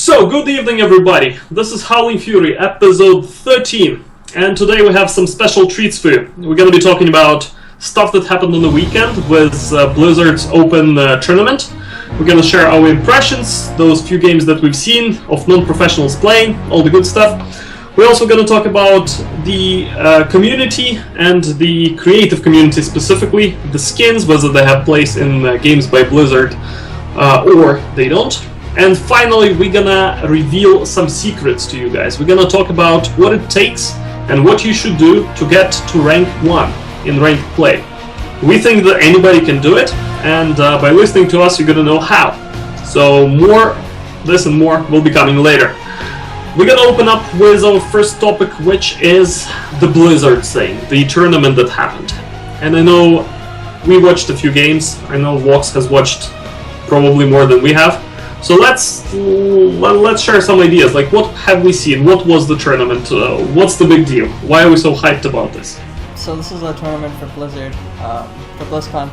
So, good evening everybody. This is Howling Fury, episode 13. And today we have some special treats for you. We're going to be talking about stuff that happened on the weekend with Blizzard's Open tournament. We're going to share our impressions, those few games that we've seen of non-professionals playing, all the good stuff. We're also going to talk about the community and the creative community specifically, the skins, whether they have place in games by Blizzard or they don't. And finally, we're gonna reveal some secrets to you guys. We're gonna talk about what it takes and what you should do to get to rank 1 in ranked play. We think that anybody can do it, and by listening to us, you're gonna know how. So this and more will be coming later. We're gonna open up with our first topic, which is the Blizzard thing, the tournament that happened. And I know we watched a few games. I know Vox has watched probably more than we have. So let's share some ideas. Like, what have we seen? What was the tournament? What's the big deal? Why are we so hyped about this? So this is a tournament for Blizzard, for BlizzCon.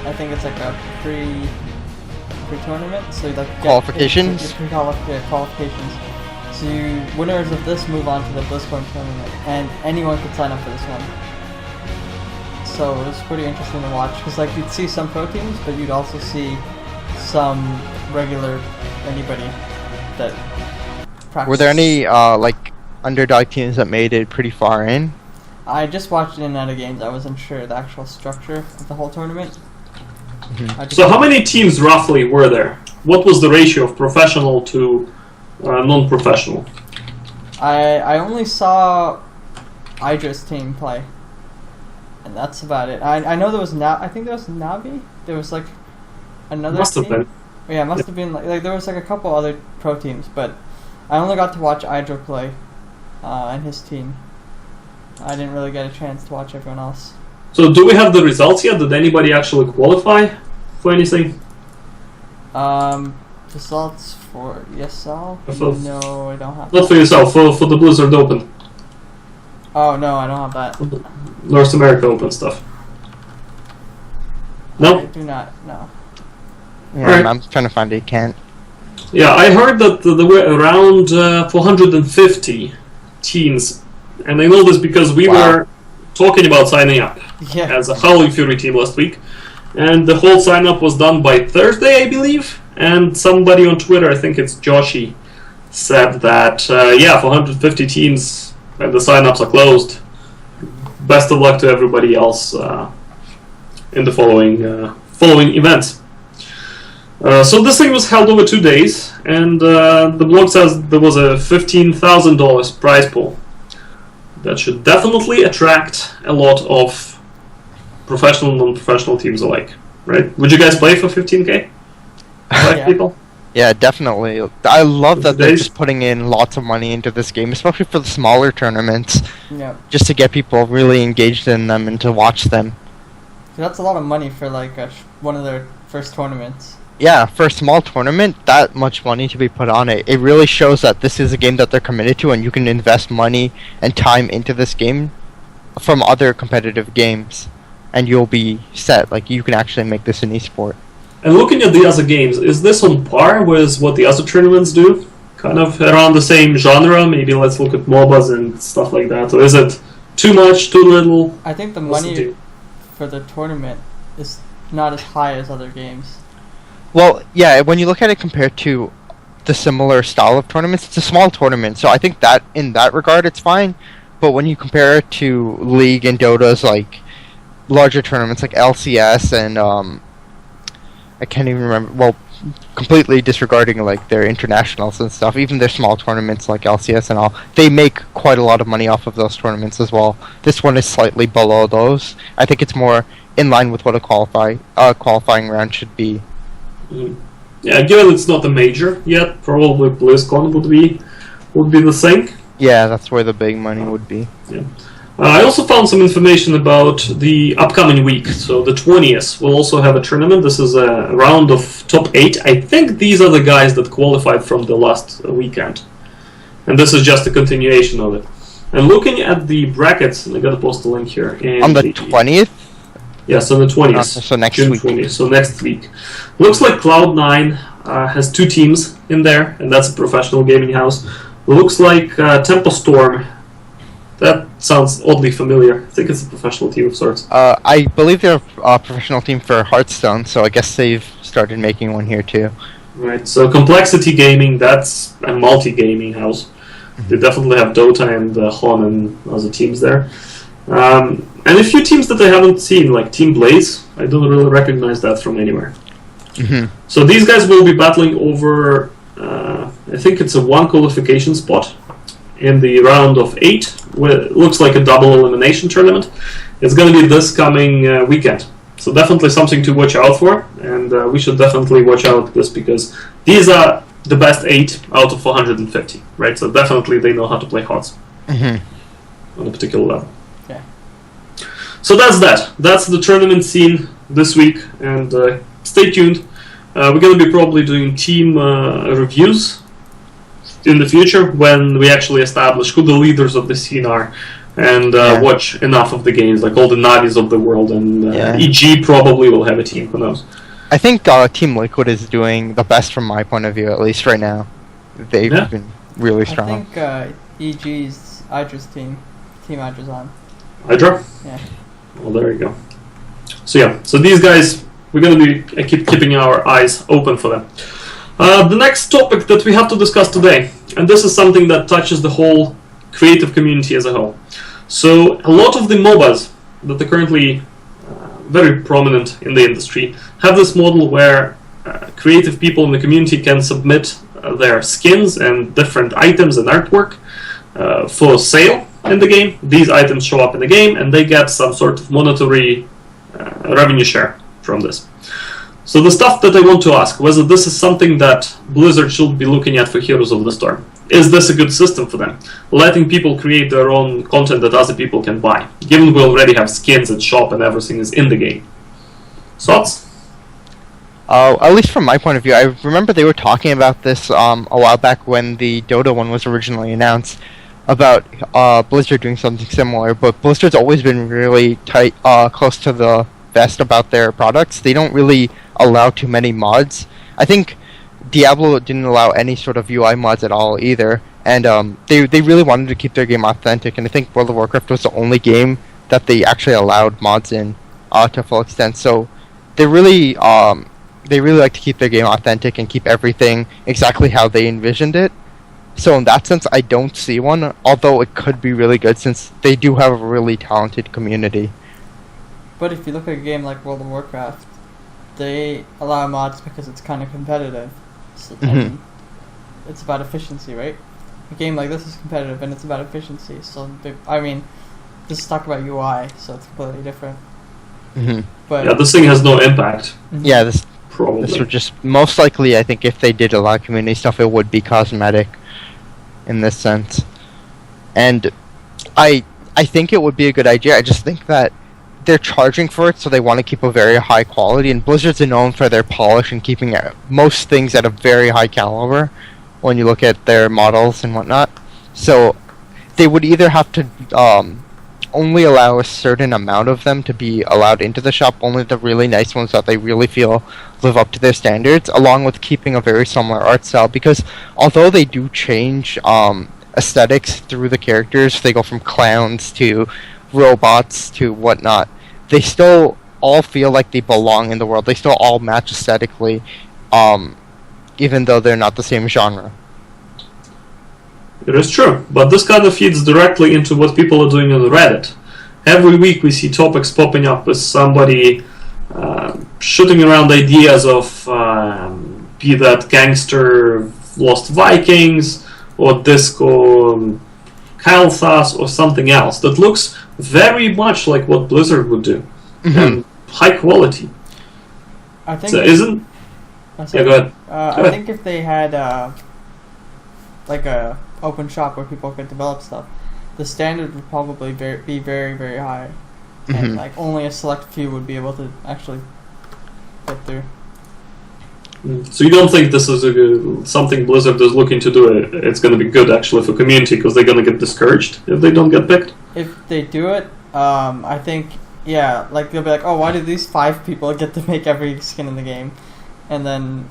I think it's like a pre-tournament. So you like qualifications. Qualifications. So winners of this move on to the BlizzCon tournament, and anyone could sign up for this one. So it was pretty interesting to watch because like you'd see some pro teams, but you'd also see some regular anybody that practices. Were there any like underdog teams that made it pretty far in? I just watched in and out of games. I wasn't sure the actual structure of the whole tournament. Mm-hmm. So how many teams roughly were there? What was the ratio of professional to non-professional? I only saw Idra's team play, and that's about it. I know there was I think there was Navi. There was like another must team. Have been. Yeah, it must have been like there was like a couple other pro teams, but I only got to watch Idra play and his team. I didn't really get a chance to watch everyone else. So do we have the results yet? Did anybody actually qualify for anything? Results for ESL? No, I don't have. Not for yourself, for the Blizzard Open. Oh no, I don't have that. North America Open stuff. No? I do not, no. Yeah, right. I'm trying to find it. Can't. Yeah, I heard that there were around 450 teams, and I know this because we were talking about signing up as a Howling Fury team last week, and the whole sign up was done by Thursday, I believe, and somebody on Twitter, I think it's Joshi, said that 450 teams and the sign ups are closed. Best of luck to everybody else in the following events. So this thing was held over 2 days, and the blog says there was a $15,000 prize pool. That should definitely attract a lot of professional and non-professional teams alike, right? Would you guys play for 15K? People? Yeah, definitely. I love that they're just putting in lots of money into this game, especially for the smaller tournaments. Yeah. Just to get people really engaged in them and to watch them. That's a lot of money for like one of their first tournaments. Yeah, for a small tournament, that much money to be put on it, it really shows that this is a game that they're committed to, and you can invest money and time into this game from other competitive games, and you'll be set. Like, you can actually make this an esport. And looking at the other games, is this on par with what the other tournaments do? Kind of around the same genre? Maybe let's look at MOBAs and stuff like that. Or is it too much, too little? I think the money for the tournament is not as high as other games. Well, yeah, when you look at it compared to the similar style of tournaments, it's a small tournament, so I think that in that regard it's fine. But when you compare it to League and Dota's like larger tournaments like LCS and I can't even remember. Well, completely disregarding like their internationals and stuff, even their small tournaments like LCS and all, they make quite a lot of money off of those tournaments as well. This one is slightly below those. I think it's more in line with what a qualifying round should be. Yeah, given it's not a major yet, probably BlizzCon would be the thing. Yeah, that's where the big money would be. Yeah. I also found some information about the upcoming week. So the 20th will also have a tournament. This is a round of top 8. I think these are the guys that qualified from the last weekend. And this is just a continuation of it. And looking at the brackets, and I gotta post a link here. On the 20th? Yes, on the 20th. So next June week. 20th, so next week. Looks like Cloud9 has 2 teams in there, and that's a professional gaming house. Looks like Tempo Storm. That sounds oddly familiar. I think it's a professional team of sorts. I believe they're a professional team for Hearthstone, so I guess they've started making one here too. Right, so Complexity Gaming, that's a multi-gaming house. They definitely have Dota and Hon and other teams there. And a few teams that I haven't seen, like Team Blaze. I don't really recognize that from anywhere. So these guys will be battling over, I think it's a 1 qualification spot in the round of 8. It looks like a double elimination tournament. It's going to be this coming weekend. So definitely something to watch out for, and we should definitely watch out this because these are the best 8 out of 450, right? So definitely they know how to play HOTS on a particular level. Okay. So that's that. That's the tournament scene this week, and stay tuned. We're going to be probably doing team reviews in the future when we actually establish who the leaders of the scene are and watch enough of the games, like all the Navis of the world, and EG probably will have a team, who knows. I think Team Liquid is doing the best from my point of view, at least right now. They've been really strong. I think EG's Idra's Team Idra's on. Hydra? Yeah. Well, there you go. So these guys, we're going to be keeping our eyes open for them. The next topic that we have to discuss today, and this is something that touches the whole creative community as a whole. So a lot of the MOBAs that are currently very prominent in the industry have this model where creative people in the community can submit their skins and different items and artwork for sale in the game. These items show up in the game and they get some sort of monetary revenue share from this. So the stuff that I want to ask, whether this is something that Blizzard should be looking at for Heroes of the Storm. Is this a good system for them? Letting people create their own content that other people can buy, given we already have skins at shop and everything is in the game. Thoughts? At least from my point of view, I remember they were talking about this a while back when the Dota one was originally announced, about Blizzard doing something similar, but Blizzard's always been really tight, close to the vest about their products. They don't really allow too many mods. I think Diablo didn't allow any sort of UI mods at all either, and they really wanted to keep their game authentic, and I think World of Warcraft was the only game that they actually allowed mods in to full extent. So they really like to keep their game authentic and keep everything exactly how they envisioned it. So in that sense, I don't see one, although it could be really good since they do have a really talented community. But if you look at a game like World of Warcraft, they allow mods because it's kind of competitive. So, and it's about efficiency, right? A game like this is competitive and it's about efficiency. So, this is talk about UI, so it's completely different. But yeah, this thing has no impact. Yeah, this Probably. would just most likely, I think, if they did a lot of community stuff, it would be cosmetic in this sense. And I think it would be a good idea. I just think that they're charging for it, so they want to keep a very high quality, and Blizzard's known for their polish and keeping most things at a very high caliber when you look at their models and whatnot. So they would either have to only allow a certain amount of them to be allowed into the shop, only the really nice ones that they really feel live up to their standards, along with keeping a very similar art style, because although they do change aesthetics through the characters, they go from clowns to robots to whatnot, they still all feel like they belong in the world. They still all match aesthetically, even though they're not the same genre. It is true, but this kind of feeds directly into what people are doing on Reddit. Every week we see topics popping up with somebody shooting around ideas of be that gangster Lost Vikings or Disco Kalthas or something else that looks very much like what Blizzard would do, and high quality. I think so isn't. Yeah, go ahead. I think if they had like a open shop where people could develop stuff, the standard would probably be very, very high, and like only a select few would be able to actually get through. So you don't think this is something Blizzard is looking to do? It's going to be good actually for community because they're going to get discouraged if they don't get picked? If they do it, I think, yeah, like they'll be like, oh, why did these 5 people get to make every skin in the game? And then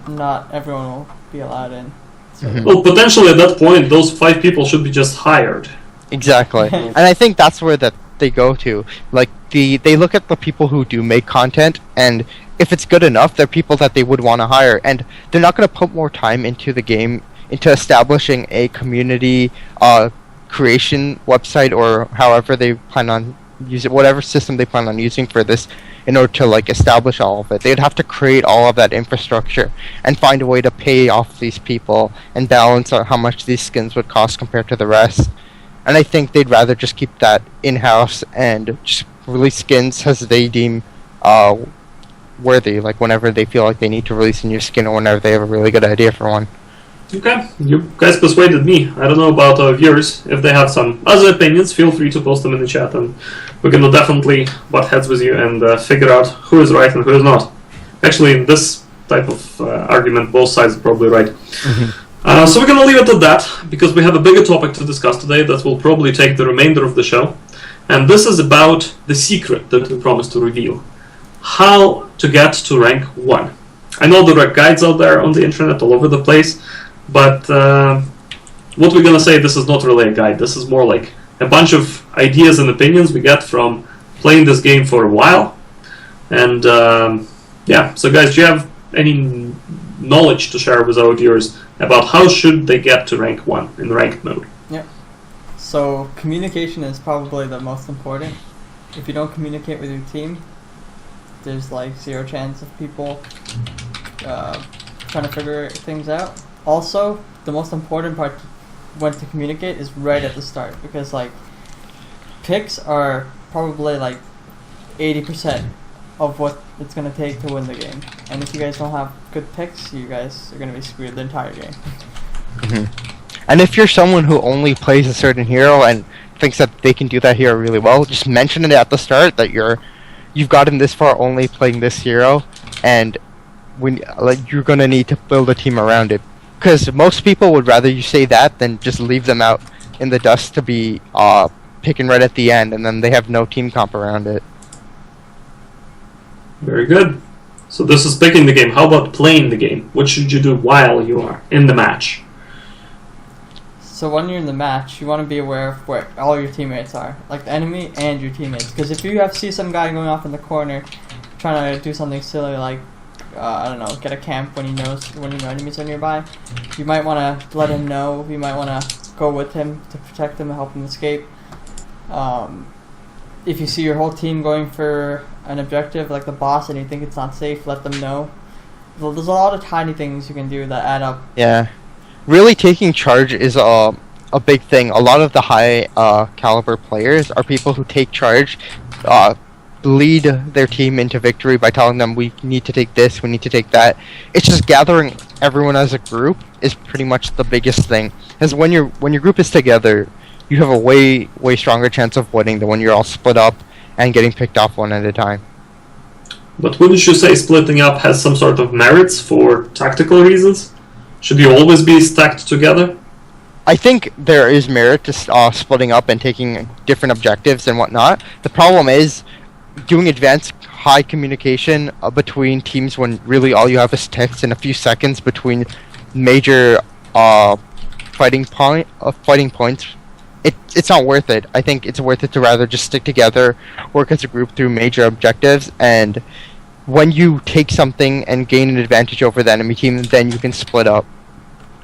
not everyone will be allowed in. So. Well, potentially at that point, those 5 people should be just hired. Exactly. And I think that's where that they go to. Like, they look at the people who do make content, and if it's good enough, they're people that they would want to hire. And they're not going to put more time into the game, into establishing a community creation website, or however they plan on using, whatever system they plan on using for this, in order to like establish all of it. They'd have to create all of that infrastructure and find a way to pay off these people and balance out how much these skins would cost compared to the rest. And I think they'd rather just keep that in-house and just release skins as they deem worthy, like whenever they feel like they need to release a new skin or whenever they have a really good idea for one. Okay, you guys persuaded me. I don't know about our viewers. If they have some other opinions, feel free to post them in the chat, and we're gonna definitely butt heads with you and figure out who is right and who is not. Actually, in this type of argument, both sides are probably right. So we're gonna leave it at that, because we have a bigger topic to discuss today that will probably take the remainder of the show. And this is about the secret that we promised to reveal. How to get to rank 1. I know there are guides out there on the internet all over the place, but what we're gonna say, this is not really a guide. This is more like a bunch of ideas and opinions we get from playing this game for a while. And yeah, so guys, do you have any knowledge to share with our viewers about how should they get to rank 1 in ranked mode? Yeah. So communication is probably the most important. If you don't communicate with your team, there's like 0 chance of people trying to figure things out. Also, the most important part when to communicate is right at the start, because like picks are probably like 80% of what it's going to take to win the game. And if you guys don't have good picks, you guys are going to be screwed the entire game. And if you're someone who only plays a certain hero and thinks that they can do that hero really well, just mention it at the start that you've gotten this far only playing this hero, and when like you're gonna need to build a team around it. Because most people would rather you say that than just leave them out in the dust to be picking right at the end, and then they have no team comp around it. Very good. So this is picking the game. How about playing the game? What should you do while you are in the match? So when you're in the match, you want to be aware of where all your teammates are, like the enemy and your teammates. Because if you see some guy going off in the corner, trying to do something silly like I don't know, get a camp when you know enemies are nearby, you might want to let him know. You might want to go with him to protect him and help him escape. If you see your whole team going for an objective like the boss and you think it's not safe, let them know. There's a lot of tiny things you can do that add up. Yeah. Really taking charge is a big thing. A lot of the high caliber players are people who take charge, lead their team into victory by telling them we need to take this, we need to take that. It's just gathering everyone as a group is pretty much the biggest thing. Because when your group is together, you have a way stronger chance of winning than when you're all split up and getting picked off one at a time. But wouldn't you say splitting up has some sort of merits for tactical reasons? Should you always be stacked together? I think there is merit to splitting up and taking different objectives and whatnot. The problem is doing advanced high communication between teams when really all you have is text and a few seconds between major fighting points. It's not worth it. I think it's worth it to rather just stick together, work as a group through major objectives, and when you take something and gain an advantage over the enemy team, then you can split up.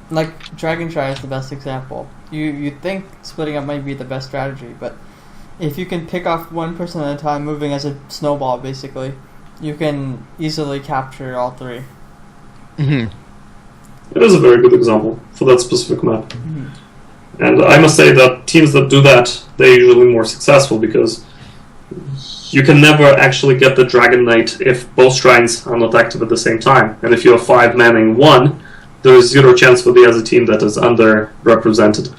Like Dragon Try is the best example. You think splitting up might be the best strategy, but if you can pick off one person at a time, moving as a snowball basically, you can easily capture all 3. It is a very good example for that specific map. And I must say that teams that do that, they're usually more successful, because you can never actually get the Dragon Knight if both shrines are not active at the same time. And if you're 5 manning one, there is 0 chance for the other team that is underrepresented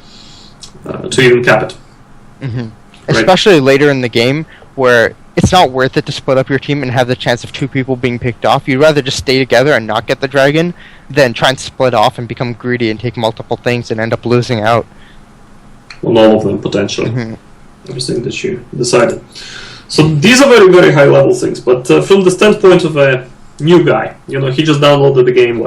to even cap it. Right? Especially later in the game, where it's not worth it to split up your team and have the chance of 2 people being picked off. You'd rather just stay together and not get the dragon than try and split off and become greedy and take multiple things and end up losing out. On all of them, potentially. Everything that you decided. So these are very, very high level things, but from the standpoint of a new guy, he just downloaded the game,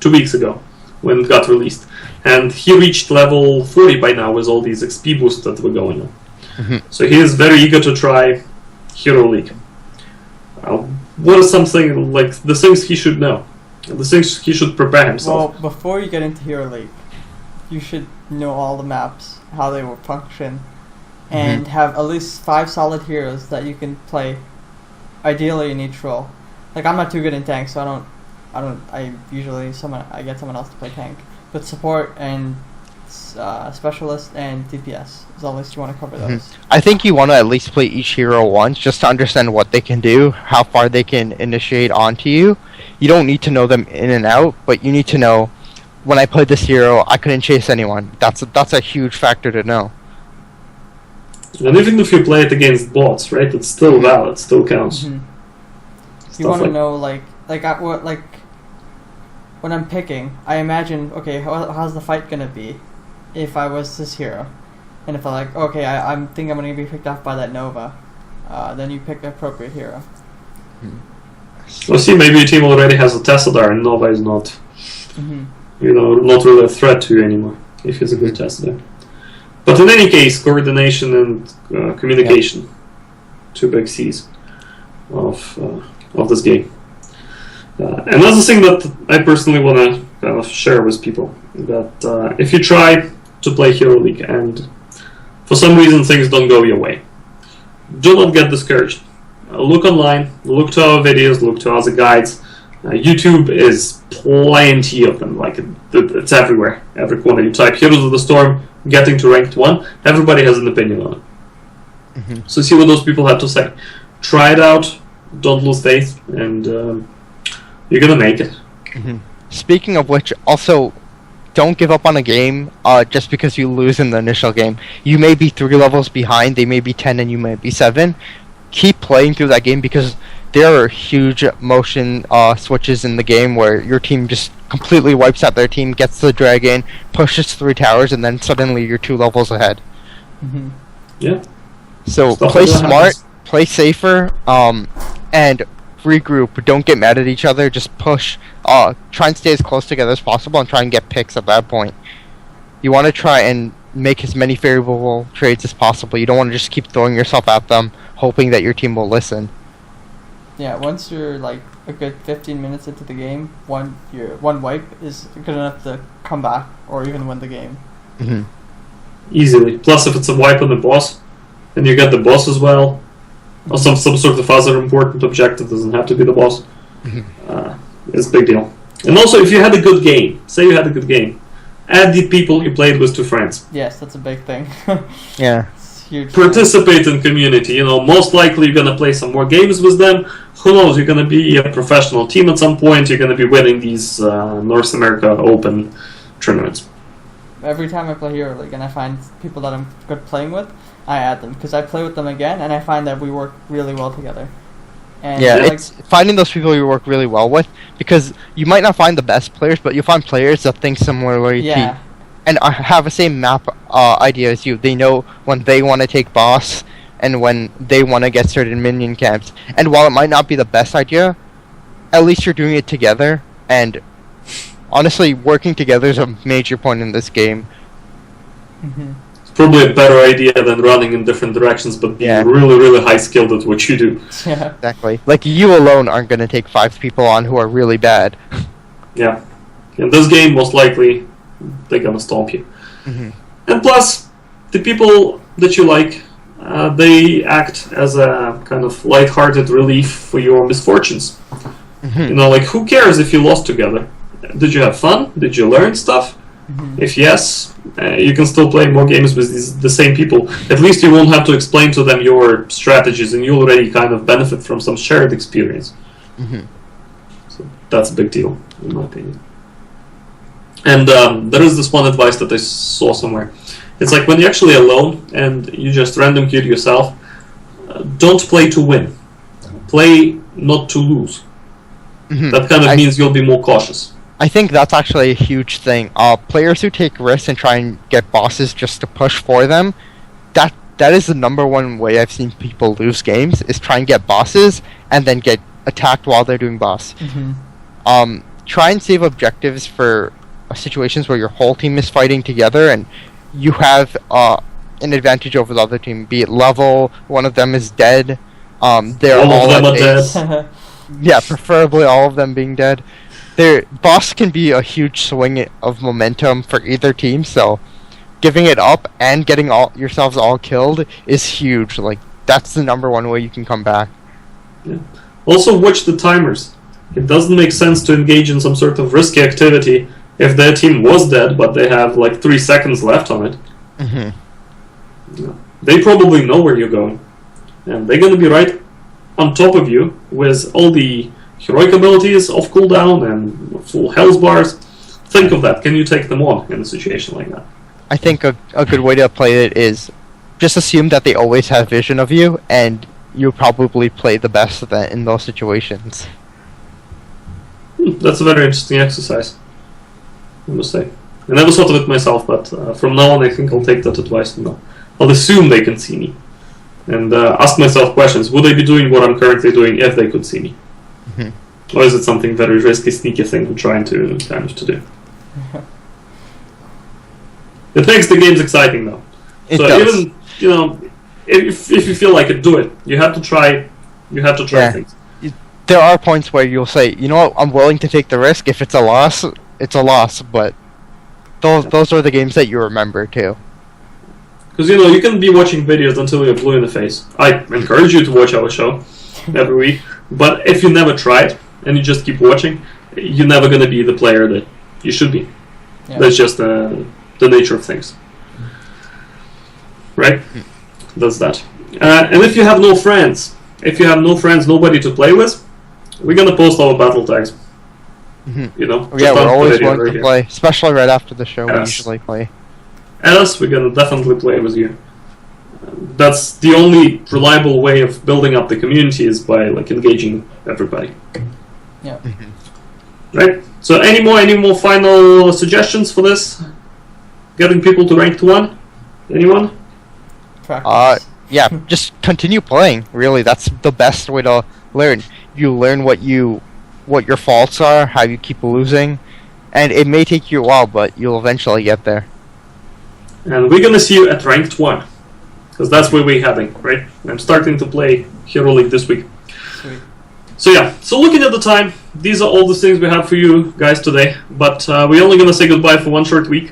2 weeks ago when it got released. And he reached level 40 by now with all these XP boosts that were going on. So he is very eager to try Hero League. What are something like the things he should know? The things he should prepare himself? Well, before you get into Hero League, you should know all the maps, how they will function, and have at least 5 solid heroes that you can play, ideally in each role. Like, I'm not too good in tank, so I usually I get someone else to play tank. But support and specialist and DPS is always you want to cover those. I think you want to at least play each hero once just to understand what they can do, how far they can initiate onto you. You don't need to know them in and out, but you need to know, when I played this hero, I couldn't chase anyone. That's a huge factor to know. And even if you play it against bots, right, it's still valid, still counts. You want to know, like when I'm picking, I imagine, okay, how's the fight gonna be if I was this hero, and if I'm like, okay, I think I'm gonna be picked off by that Nova, then you pick the appropriate hero. Well, see, maybe your team already has a Tessadar, and Nova is not, not really a threat to you anymore if he's a good Tessadar. But in any case, coordination and communication, 2 big C's of this game. Another thing that I personally want to kind of share with people, that if you try to play Hero League and for some reason things don't go your way, do not get discouraged. Look online, look to our videos, look to other guides. YouTube is plenty of them, like it's everywhere, every corner. You type Heroes of the Storm, getting to ranked 1, everybody has an opinion on it. So see what those people have to say. Try it out, don't lose faith, and you're gonna make it. Speaking of which, also, don't give up on a game just because you lose in the initial game. You may be 3 levels behind, they may be 10 and you may be 7. Keep playing through that game because there are huge motion switches in the game where your team just completely wipes out their team, gets the dragon, pushes 3 towers, and then suddenly you're 2 levels ahead. Yeah. So Stuff play like that smart, happens. play safer, and regroup. Don't get mad at each other. Just push. Try and stay as close together as possible and try and get picks at that point. You want to try and make as many favorable trades as possible. You don't want to just keep throwing yourself at them, hoping that your team will listen. Yeah, once you're like a good 15 minutes into the game, one wipe is good enough to come back or even win the game. Easily. Plus, if it's a wipe on the boss, and you get the boss as well, or some sort of other important objective, doesn't have to be the boss, it's a big deal. And also, if you had a good game, say you had a good game, add the people you played with to friends. Yes, that's a big thing. Yeah. It's huge. Participate in community. Most likely you're gonna play some more games with them. Who knows? You're gonna be a professional team at some point. You're gonna be winning these North America Open tournaments. Every time I play Hero League and I find people that I'm good playing with, I add them because I play with them again and I find that we work really well together. And Yeah, it's finding those people you work really well with, because you might not find the best players, but you'll find players that think similarly to you and have the same map idea as you. They know when they want to take boss and when they want to get certain minion camps. And while it might not be the best idea, at least you're doing it together. And honestly, working together is a major point in this game. It's probably a better idea than running in different directions, but being really, really high skilled at what you do. Yeah. Exactly. Like, you alone aren't going to take 5 people on who are really bad. Yeah. In this game, most likely, they're gonna stomp you. And plus, the people that you like, they act as a kind of light-hearted relief for your misfortunes. Like, who cares if you lost together? Did you have fun? Did you learn stuff? If yes, you can still play more games with the same people. At least you won't have to explain to them your strategies, and you already kind of benefit from some shared experience. So that's a big deal, in my opinion. And there is this one advice that I saw somewhere. It's like when you're actually alone and you just random queue yourself, don't play to win. Play not to lose. That kind of means you'll be more cautious. I think that's actually a huge thing. Players who take risks and try and get bosses just to push for them, that is the number one way I've seen people lose games, is try and get bosses and then get attacked while they're doing boss. try and save objectives for situations where your whole team is fighting together and you have an advantage over the other team. Be it level, one of them is dead. They're all of them at are base. dead. Yeah, preferably all of them being dead. Boss can be a huge swing of momentum for either team, so giving it up and getting yourselves all killed is huge. Like, that's the number one way you can come back. Yeah. Also, watch the timers. It doesn't make sense to engage in some sort of risky activity if their team was dead, but they have like 3 seconds left on it. Mm-hmm. Yeah. They probably know where you're going, and they're going to be right on top of you with all the heroic abilities off cooldown and full health bars. Think of that. Can you take them on in a situation like that? I think a good way to play it is just assume that they always have vision of you, and you probably play the best of that in those situations. That's a very interesting exercise, I must say. I never thought of it myself, but from now on I think I'll take that advice. And I'll assume they can see me. And ask myself questions. Would they be doing what I'm currently doing if they could see me? Mm-hmm. Or is it something very risky, sneaky thing I'm trying to to do? It makes the games exciting, though. It so does. Even, if you feel like it, do it. You have to try. You have to try things. There are points where you'll say, you know what, I'm willing to take the risk. If it's a loss, it's a loss. But those are the games that you remember too. Because you can be watching videos until you're blue in the face. I encourage you to watch our show every week. But if you never try it and you just keep watching, you're never going to be the player that you should be. Yeah. That's just the nature of things. Right? That's that. And if you have no friends, nobody to play with, we're going to post our battle tags. Mm-hmm. Yeah, we're always willing to play, especially right after the show. We usually play. Add us, we're going to definitely play with you. That's the only reliable way of building up the community is by engaging everybody. Yeah. Mm-hmm. Right? So any more final suggestions for this? Getting people to ranked 1? Anyone? Practice. Yeah, just continue playing. Really, that's the best way to learn. You learn what your faults are, how you keep losing, and it may take you a while, but you'll eventually get there. And we're gonna see you at ranked 1, because that's where we're heading, right? I'm starting to play Hero League this week. Sweet. So looking at the time, these are all the things we have for you guys today, but we're only gonna say goodbye for one short week.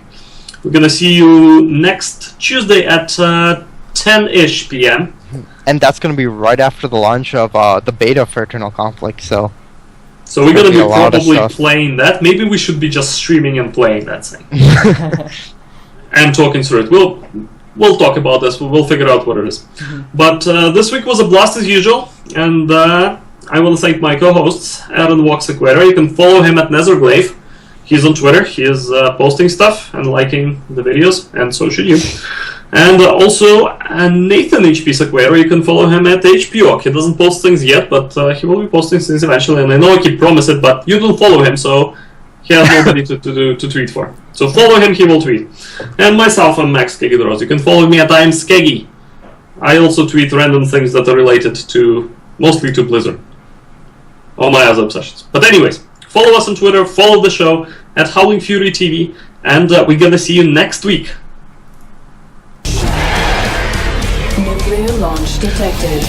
We're gonna see you next Tuesday at 10-ish p.m. And that's going to be right after the launch of the beta for Eternal Conflict, so we're going to be probably playing that. Maybe we should be just streaming and playing that thing. And talking through it. We'll talk about this, we'll figure out what it is. But this week was a blast as usual, and I want to thank my co-hosts, Aaron Walks-Aquera. You can follow him at Netherglaive. He's on Twitter, he is posting stuff and liking the videos, and so should you. And also Nathan HP Sequeira, you can follow him at HPOC. He doesn't post things yet, but he will be posting things eventually, and I know I keep promising it, but you don't follow him, so he has nobody to tweet for. So follow him, he will tweet. And myself, I'm Max Skeggy. You can follow me at I'm Skeggy. I also tweet random things that are related mostly to Blizzard. All my other obsessions. But anyways, follow us on Twitter, follow the show at Howling Fury TV, and we're gonna see you next week. Nuclear launch detected.